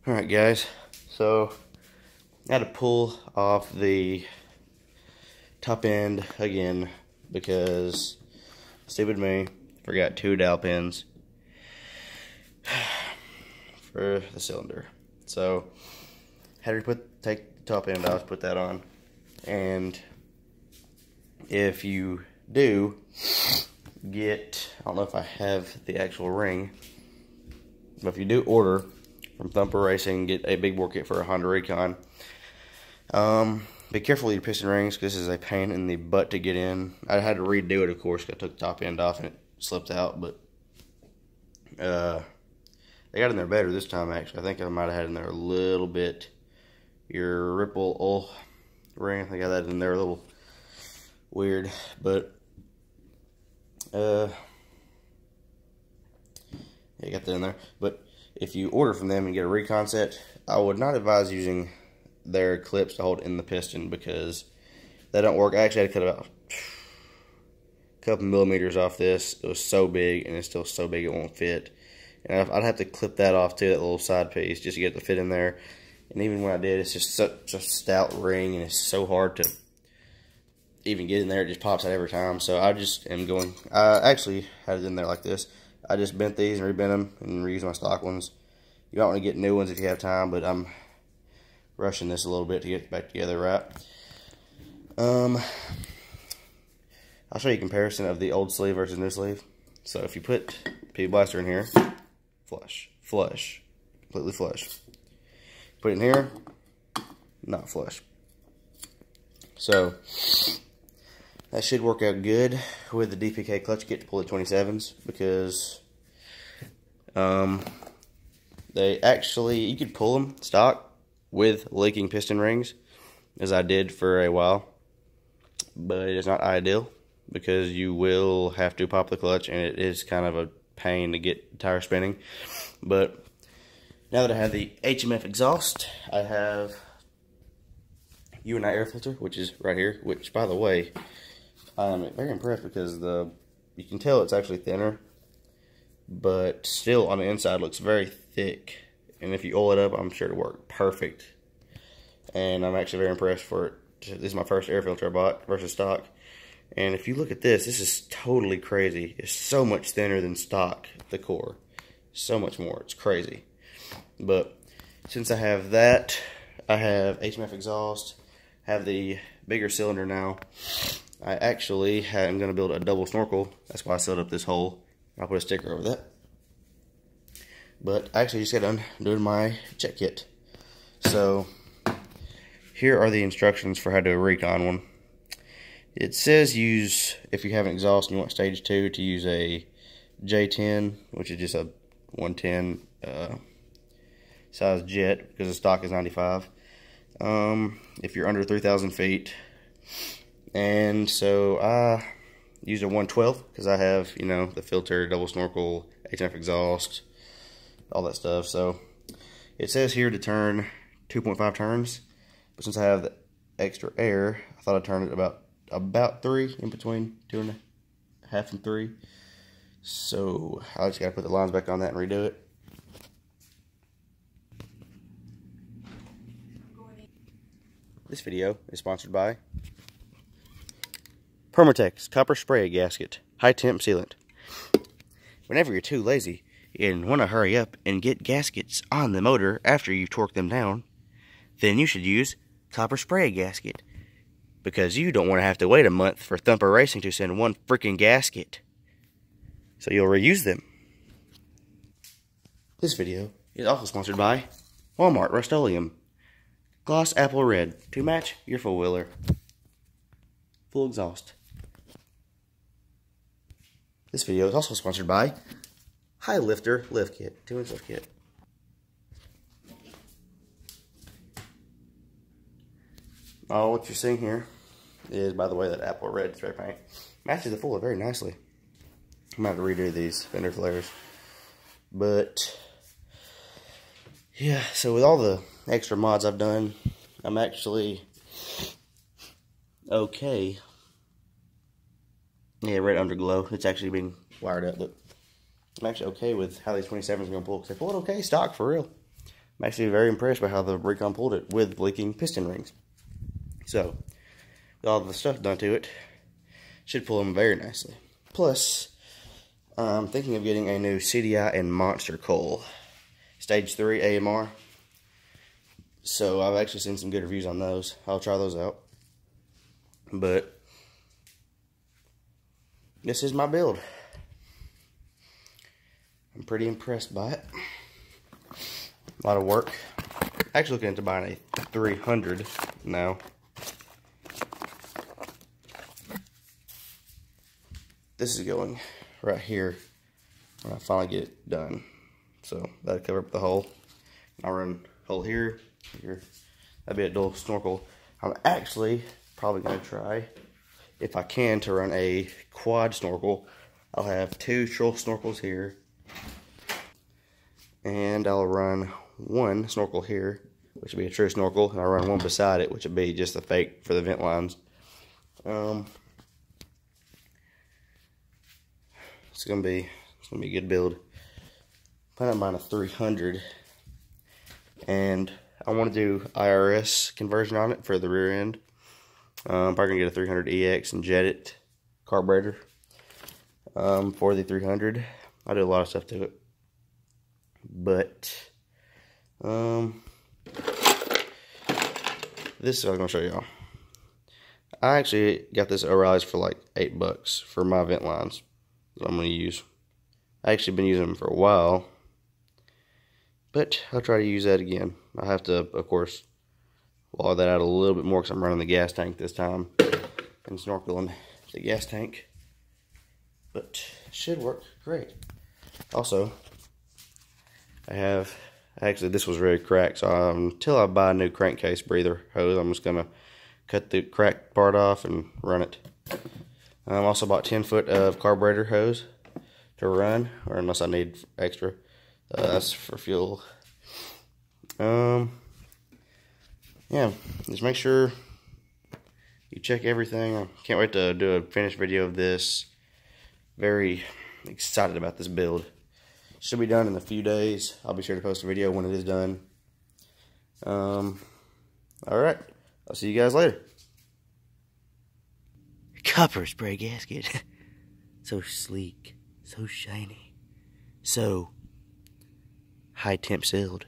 Alright guys, so I had to pull off the top end again because stupid me forgot 2 dowel pins for the cylinder. So had to take the top end off, put that on, and if you do get, I don't know if I have the actual ring, but if you do order from Thumper Racing, get a big bore kit for a Honda Recon, be careful with your piston rings because this is a pain in the butt to get in. I had to redo it, of course, because I took the top end off and it slipped out, but they got in there better this time, actually. I think I might have had in there a little bit. Your Ripple oil ring, I think I had that in there a little weird, but yeah, I got that in there. But if you order from them and get a Recon set, I would not advise using their clips to hold in the piston because they don't work. I actually had to cut about a couple millimeters off this. It was so big, and it's still so big it won't fit. And I'd have to clip that off too, that little side piece, just to get it to fit in there. And even when I did, it's just such a stout ring, and it's so hard to even get in there. It just pops out every time. So I just am going, I actually had it in there like this. I just bent these and rebent them and reused my stock ones. You might want to get new ones if you have time, but I'm rushing this a little bit to get back together right. I'll show you a comparison of the old sleeve versus new sleeve. So if you put P Blaster in here, flush, flush, completely flush. Put it in here, not flush. So that should work out good with the DPK clutch kit to pull the 27s because they actually, you could pull them stock with leaking piston rings, as I did for a while, but it is not ideal because you will have to pop the clutch, and it is kind of a pain to get the tire spinning. But now that I have the HMF exhaust, I have U&I air filter, which is right here, which, by the way, I'm very impressed because you can tell it's actually thinner, but still on the inside looks very thick. And if you oil it up, I'm sure it'll work perfect. And I'm actually very impressed for it. This is my first air filter I bought versus stock. And if you look at this, this is totally crazy. It's so much thinner than stock, the core. So much more. It's crazy. But since I have that, I have HMF exhaust, have the bigger cylinder now. I actually am going to build a double snorkel. That's why I sealed up this hole. I'll put a sticker over that. But I actually just got done doing my check kit. So here are the instructions for how to do a Recon one. It says use, if you have an exhaust and you want stage 2, to use a J10, which is just a 110 size jet, because the stock is 95. If you're under 3,000 feet. And so I use a 112 because I have, you know, the filter, double snorkel, HMF exhaust, all that stuff. So it says here to turn 2.5 turns, but since I have the extra air, I thought I'd turn it about 3, in between 2.5 and 3. So I just gotta put the lines back on that and redo it. This video is sponsored by Permatex Copper Spray Gasket High Temp Sealant. Whenever you're too lazy and want to hurry up and get gaskets on the motor after you've torqued them down, then you should use Copper Spray Gasket, because you don't want to have to wait a month for Thumper Racing to send one freaking gasket. So you'll reuse them. This video is also sponsored by Walmart Rust-Oleum Gloss Apple Red to match your four-wheeler. Full exhaust. This video is also sponsored by High Lifter Lift Kit, 2-inch lift kit. Oh, what you're seeing here is, by the way, that apple red spray paint matches the fuller very nicely. I'm going to have to redo these fender flares. But yeah, so with all the extra mods I've done, I'm actually okay. Yeah, red underglow. It's actually being wired up. Look, I'm actually okay with how these 27s are going to pull. Because they pull it okay stock, for real. I'm actually very impressed by how the Recon pulled it with leaking piston rings. So, with all the stuff done to it, should pull them very nicely. Plus, I'm thinking of getting a new CDI and Monster coil. Stage 3 AMR. So, I've actually seen some good reviews on those. I'll try those out. But, this is my build. I'm pretty impressed by it. A lot of work. Actually looking into buying a 300 now. This is going right here when I finally get it done. So that'll cover up the hole. I'll run a hole here, here. That'd be a dual snorkel. I'm actually probably going to try, if I can, to run a quad snorkel. I'll have 2 troll snorkels here. And I'll run 1 snorkel here, which would be a true snorkel, and I'll run 1 beside it, which would be just a fake for the vent lines. It's gonna be a good build. Plan on buying a 300, and I want to do IRS conversion on it for the rear end. Probably gonna get a 300EX and jet it carburetor for the 300. I do a lot of stuff to it. But, this is what I'm going to show y'all. I actually got this O'Reilly's for like $8 for my vent lines that I'm going to use. I actually been using them for a while, but I'll try to use that again. I have to, of course, log that out a little bit more because I'm running the gas tank this time and snorkeling the gas tank. But it should work great. Also, actually this was very cracked, so until I buy a new crankcase breather hose, I'm just going to cut the cracked part off and run it. I also bought 10 foot of carburetor hose to run, or unless I need extra. That's for fuel. Yeah, just make sure you check everything. I can't wait to do a finished video of this. Very excited about this build. Should be done in a few days. I'll be sure to post a video when it is done. Alright. I'll see you guys later. Copper spray gasket. So sleek. So shiny. So high temp sealed.